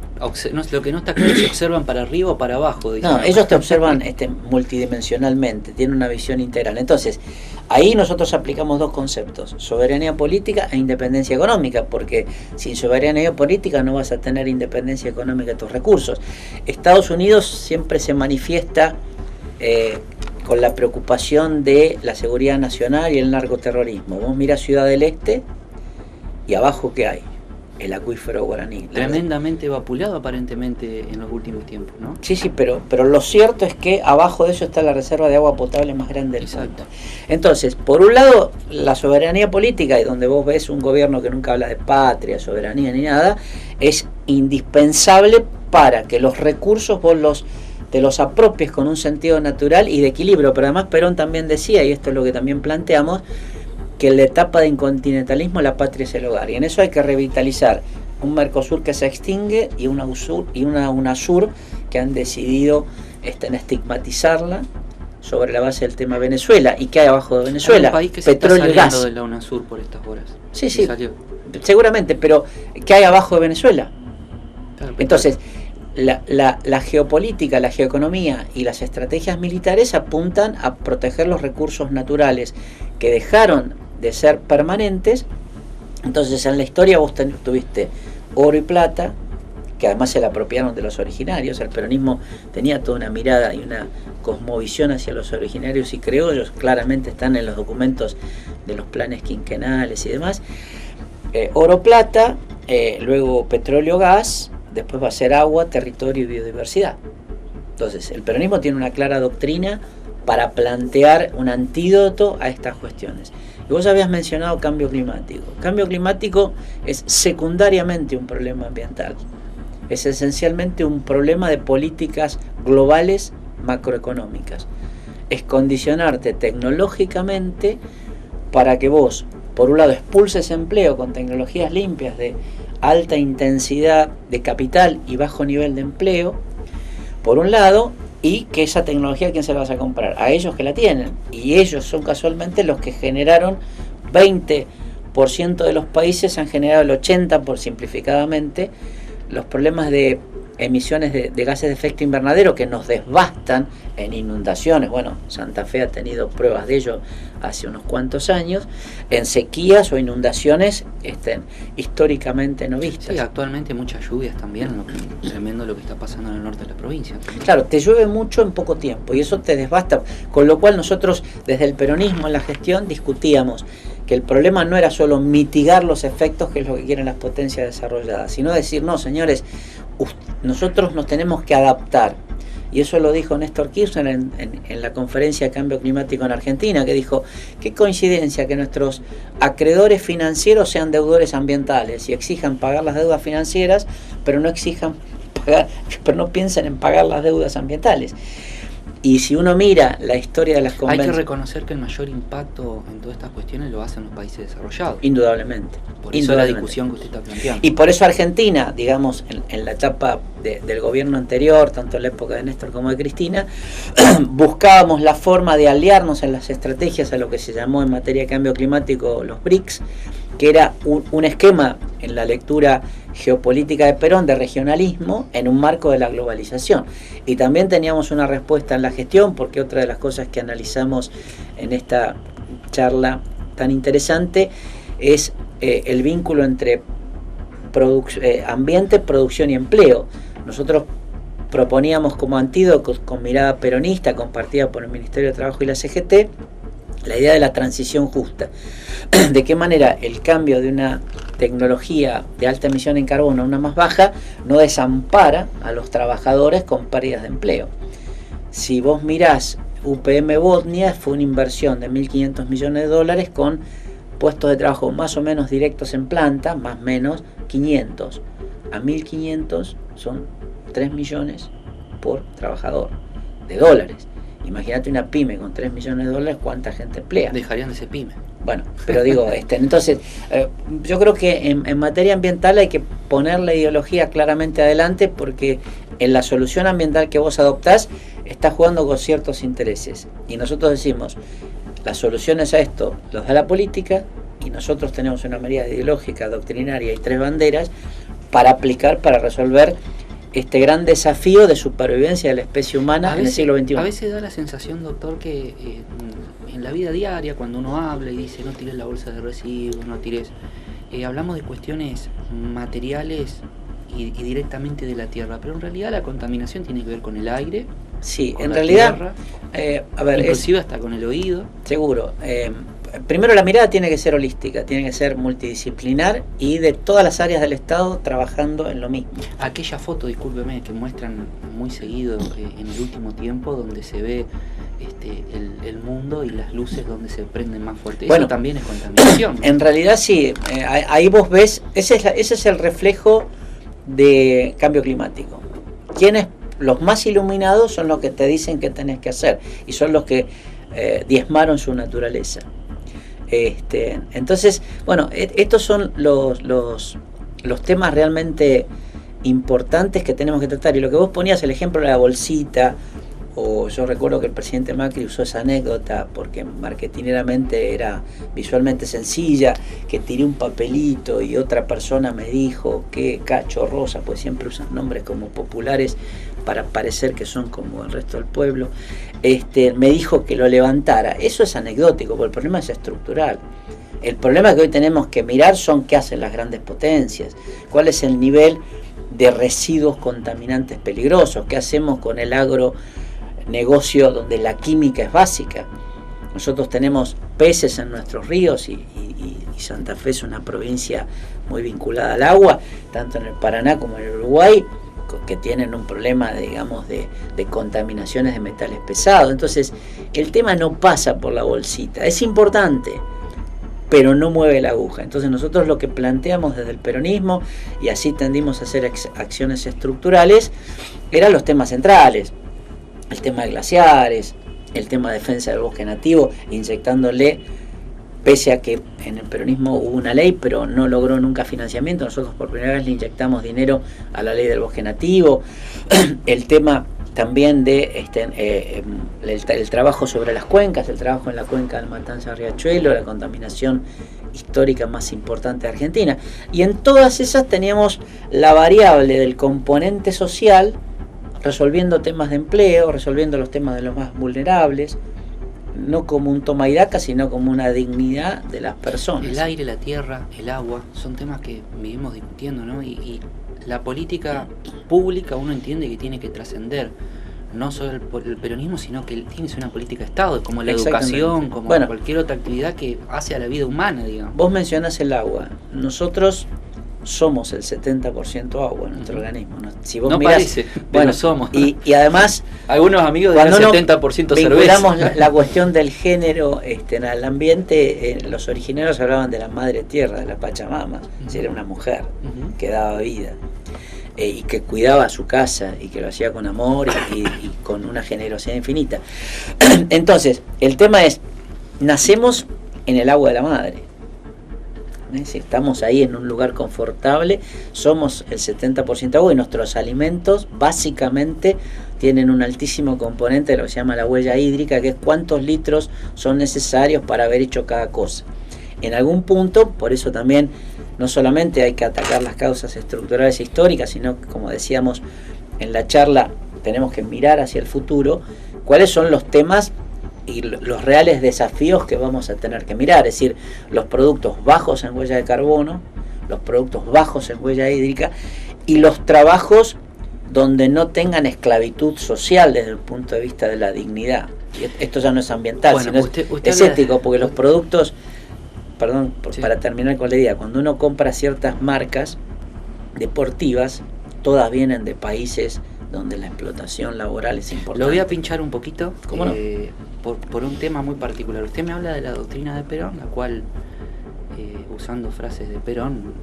Lo que no está claro es si observan para arriba o para abajo. No, ellos te observan multidimensionalmente, tienen una visión integral. Entonces, ahí nosotros aplicamos dos conceptos, soberanía política e independencia económica, porque sin soberanía política no vas a tener independencia económica de tus recursos. Estados Unidos siempre se manifiesta con la preocupación de la seguridad nacional y el narcoterrorismo. Vos mirás Ciudad del Este y abajo ¿qué hay? El acuífero guaraní. Tremendamente vapuleado aparentemente en los últimos tiempos, ¿no? Sí, pero lo cierto es que abajo de eso está la reserva de agua potable más grande del mundo. Entonces, por un lado, la soberanía política, y donde vos ves un gobierno que nunca habla de patria, soberanía ni nada, es indispensable para que los recursos vos te los apropies con un sentido natural y de equilibrio. Pero además Perón también decía, y esto es lo que también planteamos, que en la etapa de incontinentalismo la patria es el hogar, y en eso hay que revitalizar un Mercosur que se extingue y una UNASUR que han decidido estigmatizarla sobre la base del tema Venezuela. ¿Y qué hay abajo de Venezuela? Un país que petróleo y gas. Se está saliendo de la UNASUR por estas horas. Sí, seguramente, pero ¿qué hay abajo de Venezuela? Claro, entonces, la geopolítica, la geoeconomía y las estrategias militares apuntan a proteger los recursos naturales que dejaron de ser permanentes. Entonces en la historia vos tuviste oro y plata, que además se la apropiaron de los originarios. El peronismo tenía toda una mirada y una cosmovisión hacia los originarios y criollos, claramente están en los documentos de los planes quinquenales y demás. Oro, plata, luego petróleo, gas, después va a ser agua, territorio y biodiversidad. Entonces el peronismo tiene una clara doctrina para plantear un antídoto a estas cuestiones. Y vos habías mencionado cambio climático. Cambio climático es secundariamente un problema ambiental. Es esencialmente un problema de políticas globales macroeconómicas. Es condicionarte tecnológicamente para que vos, por un lado, expulses empleo con tecnologías limpias de alta intensidad de capital y bajo nivel de empleo, por un lado, y que esa tecnología, ¿a quién se la vas a comprar? A ellos que la tienen. Y ellos son casualmente los que generaron 20% de los países, han generado el 80%, por simplificadamente, los problemas de emisiones de gases de efecto invernadero que nos devastan en inundaciones. Bueno, Santa Fe ha tenido pruebas de ello hace unos cuantos años, en sequías o inundaciones históricamente no vistas. Sí, actualmente muchas lluvias también, tremendo lo que está pasando en el norte de la provincia. Claro, te llueve mucho en poco tiempo y eso te devasta, con lo cual nosotros desde el peronismo en la gestión discutíamos que el problema no era solo mitigar los efectos, que es lo que quieren las potencias desarrolladas, sino decir, no, señores, nosotros nos tenemos que adaptar. Y eso lo dijo Néstor Kirchner en la conferencia de cambio climático en Argentina, que dijo, qué coincidencia que nuestros acreedores financieros sean deudores ambientales y exijan pagar las deudas financieras, pero no piensen en pagar las deudas ambientales. Y si uno mira la historia de las convenciones... Hay que reconocer que el mayor impacto en todas estas cuestiones lo hacen los países desarrollados. Indudablemente. Por eso la discusión que usted está planteando. Y por eso Argentina, digamos, en la etapa del gobierno anterior, tanto en la época de Néstor como de Cristina, buscábamos la forma de aliarnos en las estrategias a lo que se llamó en materia de cambio climático los BRICS, que era un esquema en la lectura geopolítica de Perón de regionalismo en un marco de la globalización. Y también teníamos una respuesta en la gestión, porque otra de las cosas que analizamos en esta charla tan interesante es el vínculo entre ambiente, producción y empleo. Nosotros proponíamos como antídoto, con mirada peronista, compartida por el Ministerio de Trabajo y la CGT, la idea de la transición justa. De qué manera el cambio de una tecnología de alta emisión en carbono a una más baja no desampara a los trabajadores con pérdidas de empleo. si vos mirás UPM Botnia, fue una inversión de $1.500 millones con puestos de trabajo más o menos directos en planta, más o menos 500. A 1.500 son 3 millones por trabajador de dólares. Imagínate una pyme con 3 millones de dólares, ¿cuánta gente emplea? Dejarían de ser pyme. Bueno, pero digo, entonces, yo creo que en materia ambiental hay que poner la ideología claramente adelante, porque en la solución ambiental que vos adoptás estás jugando con ciertos intereses. Y nosotros decimos, las soluciones a esto los da la política, y nosotros tenemos una mirada ideológica, doctrinaria y 3 banderas para aplicar, para resolver este gran desafío de supervivencia de la especie humana en el siglo XXI. A veces da la sensación, doctor, que en la vida diaria, cuando uno habla y dice no tires la bolsa de residuos, no tires, hablamos de cuestiones materiales y directamente de la tierra, pero en realidad la contaminación tiene que ver con el aire, sí, con en la realidad, tierra, a ver, inclusive hasta con el oído. Seguro. Primero, la mirada tiene que ser holística, tiene que ser multidisciplinar y de todas las áreas del Estado trabajando en lo mismo. Aquella foto, discúlpeme, que muestran muy seguido en el último tiempo, donde se ve el mundo y las luces donde se prenden más fuerte. Bueno, eso también es contaminación, ¿no? En realidad sí, ahí vos ves, ese es el reflejo de cambio climático. Quienes, los más iluminados, son los que te dicen qué tenés que hacer y son los que diezmaron su naturaleza. Entonces, bueno, estos son los temas realmente importantes que tenemos que tratar. Y lo que vos ponías, el ejemplo de la bolsita, o yo recuerdo que el presidente Macri usó esa anécdota porque marketineramente era visualmente sencilla, que tiré un papelito y otra persona me dijo que Cacho Rosa, pues siempre usan nombres como populares para parecer que son como el resto del pueblo, me dijo que lo levantara. Eso es anecdótico, porque el problema es estructural. El problema que hoy tenemos que mirar son qué hacen las grandes potencias, cuál es el nivel de residuos contaminantes peligrosos, qué hacemos con el agronegocio donde la química es básica. Nosotros tenemos peces en nuestros ríos y Santa Fe es una provincia muy vinculada al agua, tanto en el Paraná como en el Uruguay, que tienen un problema, digamos, de contaminaciones de metales pesados. Entonces, el tema no pasa por la bolsita, es importante, pero no mueve la aguja. Entonces nosotros lo que planteamos desde el peronismo, y así tendimos a hacer acciones estructurales, eran los temas centrales: el tema de glaciares, el tema de defensa del bosque nativo, inyectándole, pese a que en el peronismo hubo una ley, pero no logró nunca financiamiento, nosotros por primera vez le inyectamos dinero a la ley del bosque nativo. El tema también de el trabajo sobre las cuencas, el trabajo en la cuenca del Matanza-Riachuelo, la contaminación histórica más importante de Argentina. Y en todas esas teníamos la variable del componente social, resolviendo temas de empleo, resolviendo los temas de los más vulnerables, no como un toma y daca, sino como una dignidad de las personas. El aire, la tierra, el agua, son temas que vivimos discutiendo, ¿no? Y la política pública, uno entiende que tiene que trascender no solo el peronismo, sino que tiene que ser una política de Estado, como la educación, como cualquier otra actividad que hace a la vida humana, digamos. Vos mencionás el agua. Nosotros somos el 70% agua en nuestro organismo. Si vos no mirás, parece, pero somos. Y además, algunos amigos de 70% cerveza. Vinculamos la cuestión del género en el ambiente. Los originarios hablaban de la madre tierra, de la Pachamama. Si era una mujer que daba vida y que cuidaba su casa y que lo hacía con amor y con una generosidad infinita. Entonces, el tema es, nacemos en el agua de la madre. Si estamos ahí en un lugar confortable, somos el 70% agua, y nuestros alimentos básicamente tienen un altísimo componente de lo que se llama la huella hídrica, que es cuántos litros son necesarios para haber hecho cada cosa. En algún punto, por eso también no solamente hay que atacar las causas estructurales e históricas, sino que, como decíamos en la charla, tenemos que mirar hacia el futuro, cuáles son los temas y los reales desafíos que vamos a tener que mirar, es decir, los productos bajos en huella de carbono, los productos bajos en huella hídrica y los trabajos donde no tengan esclavitud social desde el punto de vista de la dignidad. Y esto ya no es ambiental, bueno, sino usted es ético, porque los productos, perdón, sí, para terminar con la idea, cuando uno compra ciertas marcas deportivas, todas vienen de países donde la explotación laboral es importante. Lo voy a pinchar un poquito. ¿Cómo no? Por un tema muy particular. Usted me habla de la doctrina de Perón, la cual, usando frases de Perón,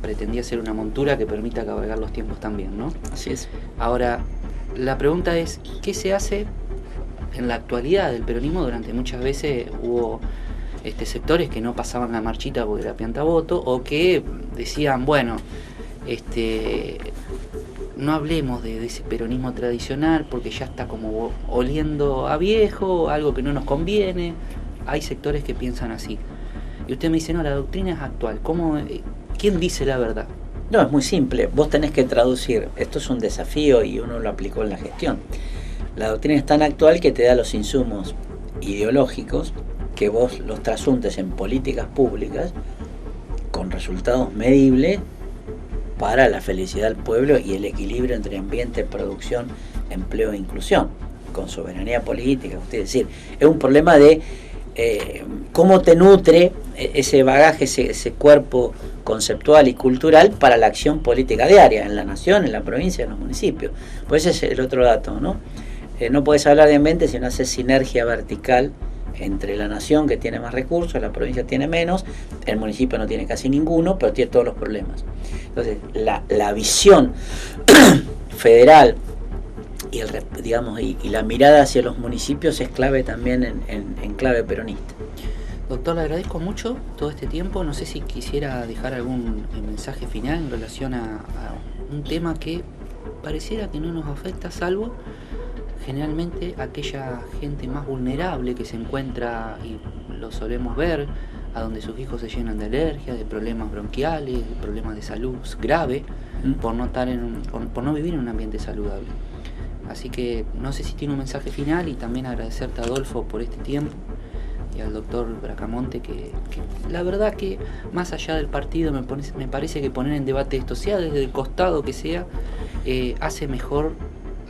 pretendía ser una montura que permita cabalgar los tiempos también, ¿no? Así es. Ahora, la pregunta es, ¿qué se hace en la actualidad del peronismo? Durante muchas veces hubo sectores que no pasaban la marchita porque era piantavoto, o que decían, bueno, no hablemos de ese peronismo tradicional porque ya está como oliendo a viejo, algo que no nos conviene. Hay sectores que piensan así. Y usted me dice, no, la doctrina es actual. ¿Quién dice la verdad? No, es muy simple. Vos tenés que traducir. Esto es un desafío y uno lo aplicó en la gestión. La doctrina es tan actual que te da los insumos ideológicos que vos los trasuntes en políticas públicas con resultados medibles para la felicidad del pueblo y el equilibrio entre ambiente, producción, empleo e inclusión, con soberanía política. Es decir, es un problema de cómo te nutre ese bagaje, ese cuerpo conceptual y cultural para la acción política diaria, en la nación, en la provincia, en los municipios. Pues ese es el otro dato, ¿no? No puedes hablar de ambiente si no haces sinergia vertical entre la nación, que tiene más recursos, la provincia tiene menos, el municipio no tiene casi ninguno, pero tiene todos los problemas. Entonces, la visión federal y y la mirada hacia los municipios es clave también en clave peronista. Doctor, le agradezco mucho todo este tiempo. No sé si quisiera dejar algún mensaje final en relación a un tema que pareciera que no nos afecta, salvo generalmente aquella gente más vulnerable que se encuentra, y lo solemos ver, a donde sus hijos se llenan de alergias, de problemas bronquiales, de problemas de salud grave, por no vivir en un ambiente saludable. Así que no sé si tiene un mensaje final, y también agradecerte a Adolfo por este tiempo y al doctor Bracamonte, que la verdad que más allá del partido me parece que poner en debate esto, sea desde el costado que sea, hace mejor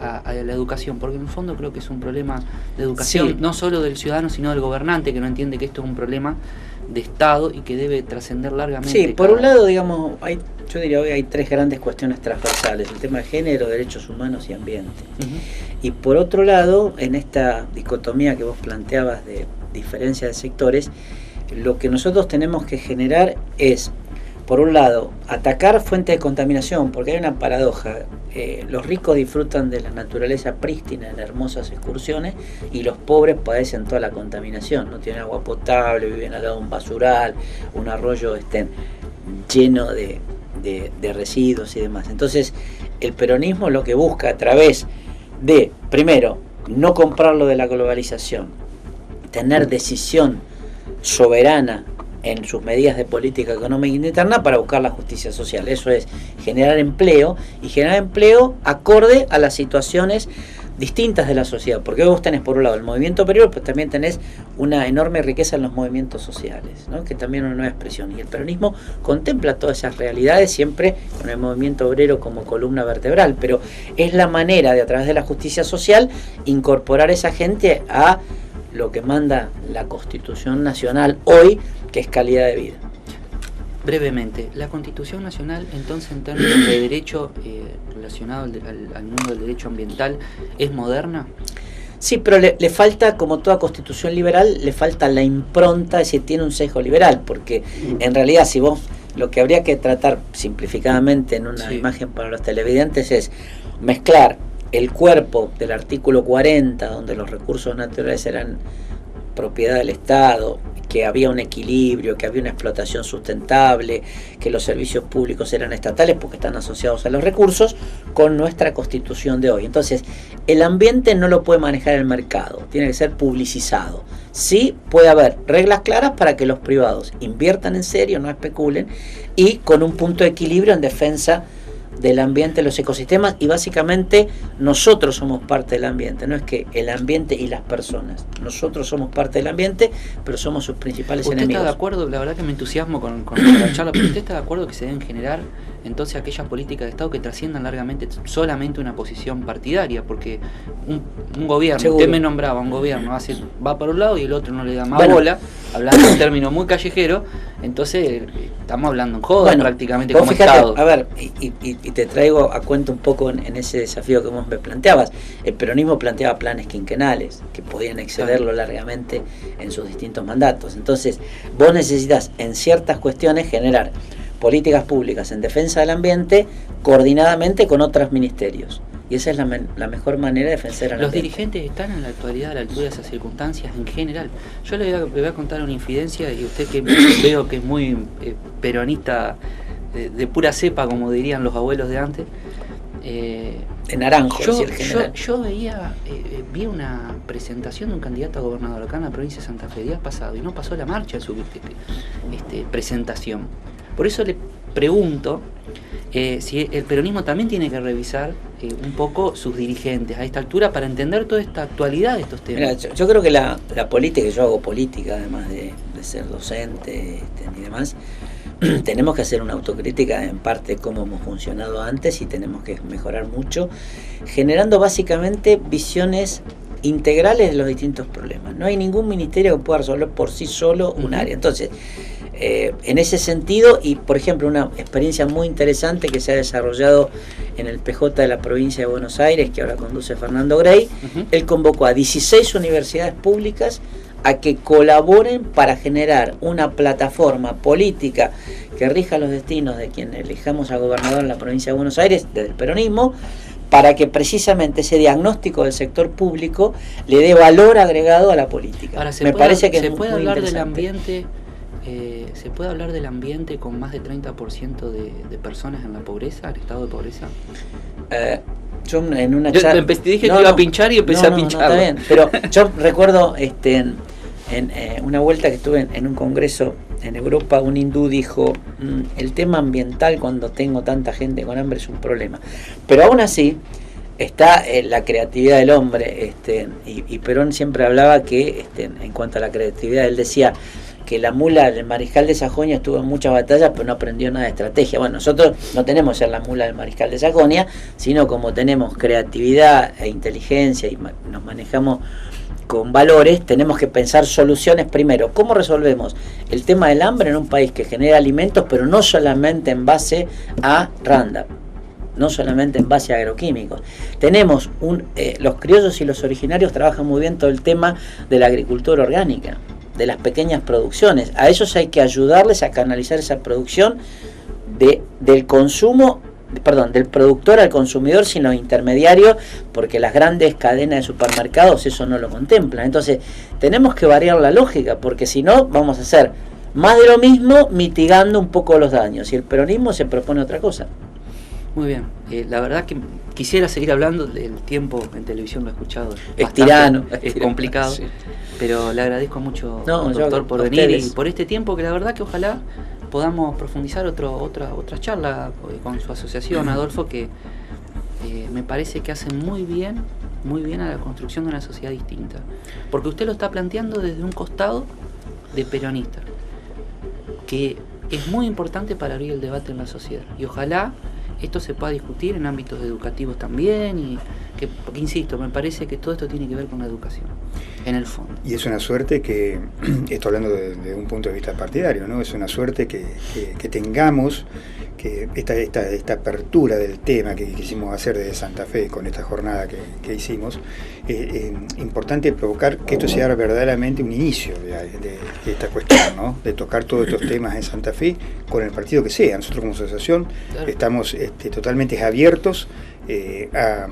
a la educación, porque en el fondo creo que es un problema de educación, sí, no solo del ciudadano, sino del gobernante, que no entiende que esto es un problema de Estado y que debe trascender largamente. Sí, por un lado, digamos, yo diría hoy hay tres grandes cuestiones transversales: el tema de género, derechos humanos y ambiente. Y por otro lado, en esta dicotomía que vos planteabas de diferencia de sectores, lo que nosotros tenemos que generar es, por un lado, atacar fuentes de contaminación, porque hay una paradoja. Los ricos disfrutan de la naturaleza prístina en hermosas excursiones, y los pobres padecen toda la contaminación. No tienen agua potable, viven al lado de un basural, un arroyo lleno de residuos y demás. Entonces, el peronismo lo que busca, a través de, primero, no comprarlo de la globalización, tener decisión soberana en sus medidas de política económica interna para buscar la justicia social. Eso es generar empleo, y generar empleo acorde a las situaciones distintas de la sociedad, porque vos tenés por un lado el movimiento obrero, pero también tenés una enorme riqueza en los movimientos sociales, ¿no? Que también es una nueva expresión, y el peronismo contempla todas esas realidades, siempre con el movimiento obrero como columna vertebral, pero es la manera de, a través de la justicia social, incorporar a esa gente a lo que manda la Constitución Nacional hoy, que es calidad de vida. Brevemente, la Constitución Nacional, entonces, en términos de derecho relacionado al mundo del derecho ambiental, ¿es moderna? Sí, pero le falta, como toda constitución liberal, le falta la impronta, es decir, tiene un sesgo liberal, porque en realidad, si vos, lo que habría que tratar simplificadamente en una imagen para los televidentes es mezclar el cuerpo del artículo 40, donde los recursos naturales eran propiedad del Estado, que había un equilibrio, que había una explotación sustentable, que los servicios públicos eran estatales porque están asociados a los recursos, con nuestra Constitución de hoy. Entonces, el ambiente no lo puede manejar el mercado, tiene que ser publicizado. Sí puede haber reglas claras para que los privados inviertan en serio, no especulen, y con un punto de equilibrio en defensa del ambiente, los ecosistemas, y básicamente nosotros somos parte del ambiente, no es que el ambiente y las personas, nosotros somos parte del ambiente, pero somos sus principales enemigos. ¿Usted está de acuerdo? La verdad que me entusiasmo con la charla, pero ¿usted está de acuerdo que se deben generar entonces aquellas políticas de Estado que trasciendan largamente solamente una posición partidaria? Porque un gobierno, seguro, usted me nombraba un gobierno, va para un lado y el otro no le da más bola, hablando en términos muy callejeros, Entonces, estamos hablando en joda prácticamente vos como fíjate, Estado. A ver, y te traigo a cuento un poco en ese desafío que vos me planteabas. El peronismo planteaba planes quinquenales que podían excederlo largamente en sus distintos mandatos. Entonces, vos necesitas en ciertas cuestiones generar políticas públicas en defensa del ambiente coordinadamente con otros ministerios. Y esa es la mejor manera de defender al ambiente. Los dirigentes están en la actualidad a la altura de esas circunstancias en general. Yo le voy a contar una infidencia, y usted que veo que es muy peronista de pura cepa, como dirían los abuelos de antes. De naranjo, yo vi una presentación de un candidato a gobernador acá en la provincia de Santa Fe el día pasado, y no pasó la marcha en su presentación. Por eso le pregunto si el peronismo también tiene que revisar un poco sus dirigentes a esta altura para entender toda esta actualidad de estos temas. Mira, yo creo que la política, yo hago política además de ser docente y demás, tenemos que hacer una autocrítica en parte de cómo hemos funcionado antes y tenemos que mejorar mucho, generando básicamente visiones integrales de los distintos problemas. No hay ningún ministerio que pueda resolver por sí solo un área. Entonces, en ese sentido, y por ejemplo una experiencia muy interesante que se ha desarrollado en el PJ de la provincia de Buenos Aires, que ahora conduce Fernando Grey, él convocó a 16 universidades públicas a que colaboren para generar una plataforma política que rija los destinos de quien elijamos a gobernador en la provincia de Buenos Aires, desde el peronismo, para que precisamente ese diagnóstico del sector público le dé valor agregado a la política. Ahora, Me parece que se es puede muy hablar del interesante. ambiente. ¿Se puede hablar del ambiente con más de 30% de personas en la pobreza, en estado de pobreza? Yo en una charla... Dije que iba a pinchar y empecé a pinchar. Está bien, pero yo recuerdo en una vuelta que estuve en un congreso en Europa, un hindú dijo, el tema ambiental cuando tengo tanta gente con hambre es un problema. Pero aún así está la creatividad del hombre, y Perón siempre hablaba que, en cuanto a la creatividad, él decía que la mula del mariscal de Sajonia estuvo en muchas batallas pero no aprendió nada de estrategia. Bueno, nosotros no tenemos que ser la mula del mariscal de Sajonia, sino como tenemos creatividad e inteligencia y nos manejamos con valores, tenemos que pensar soluciones primero. ¿Cómo resolvemos el tema del hambre en un país que genera alimentos, pero no solamente en base a Roundup, no solamente en base a agroquímicos? Tenemos los criollos y los originarios trabajan muy bien todo el tema de la agricultura orgánica, de las pequeñas producciones. A ellos hay que ayudarles a canalizar esa producción del consumo, del productor al consumidor sin los intermediarios, porque las grandes cadenas de supermercados eso no lo contemplan. Entonces tenemos que variar la lógica, porque si no vamos a hacer más de lo mismo mitigando un poco los daños, y el peronismo se propone otra cosa. Muy bien, la verdad que quisiera seguir hablando del tiempo en televisión, lo he escuchado. Es tirano. Es complicado, sí. Pero le agradezco mucho, doctor, por venir y por este tiempo, que la verdad que ojalá podamos profundizar otra charla con su asociación, Adolfo, que me parece que hace muy bien a la construcción de una sociedad distinta. Porque usted lo está planteando desde un costado de peronista, que es muy importante para abrir el debate en la sociedad. Y ojalá esto se pueda discutir en ámbitos educativos también, y porque insisto, me parece que todo esto tiene que ver con la educación, en el fondo. Y es una suerte que, esto hablando de un punto de vista partidario, ¿no? Es una suerte que tengamos que esta apertura del tema que quisimos hacer desde Santa Fe con esta jornada que hicimos. Importante provocar que esto sea verdaderamente un inicio de esta cuestión, ¿no? De tocar todos estos temas en Santa Fe con el partido que sea. Nosotros como asociación estamos totalmente abiertos a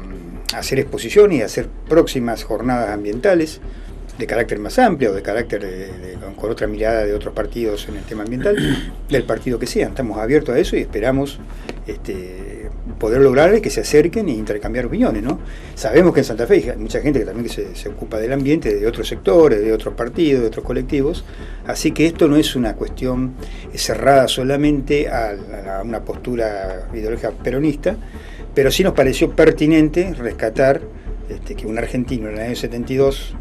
hacer exposiciones y a hacer próximas jornadas ambientales de carácter más amplio, de carácter con otra mirada de otros partidos en el tema ambiental, del partido que sea. Estamos abiertos a eso y esperamos poder lograr que se acerquen e intercambiar opiniones, ¿no? Sabemos que en Santa Fe hay mucha gente que también se ocupa del ambiente, de otros sectores, de otros partidos, de otros colectivos, así que esto no es una cuestión cerrada solamente a una postura ideológica peronista, pero sí nos pareció pertinente rescatar que un argentino en el año 72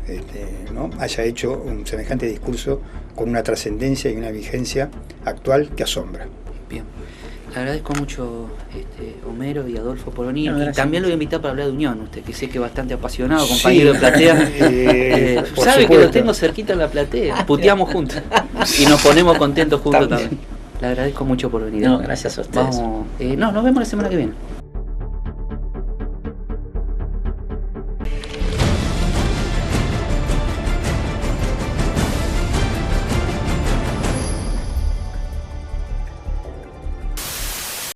¿no? haya hecho un semejante discurso con una trascendencia y una vigencia actual que asombra. Bien. Le agradezco mucho Homero y Adolfo por venir. No, y también lo voy a invitar para hablar de Unión, usted que sé que es bastante apasionado, compañero de platea. Sabe supuesto. que lo tengo cerquita en la platea. Puteamos juntos. Y nos ponemos contentos juntos también. Le agradezco mucho por venir. No, gracias a ustedes. Vamos, nos vemos la semana que viene.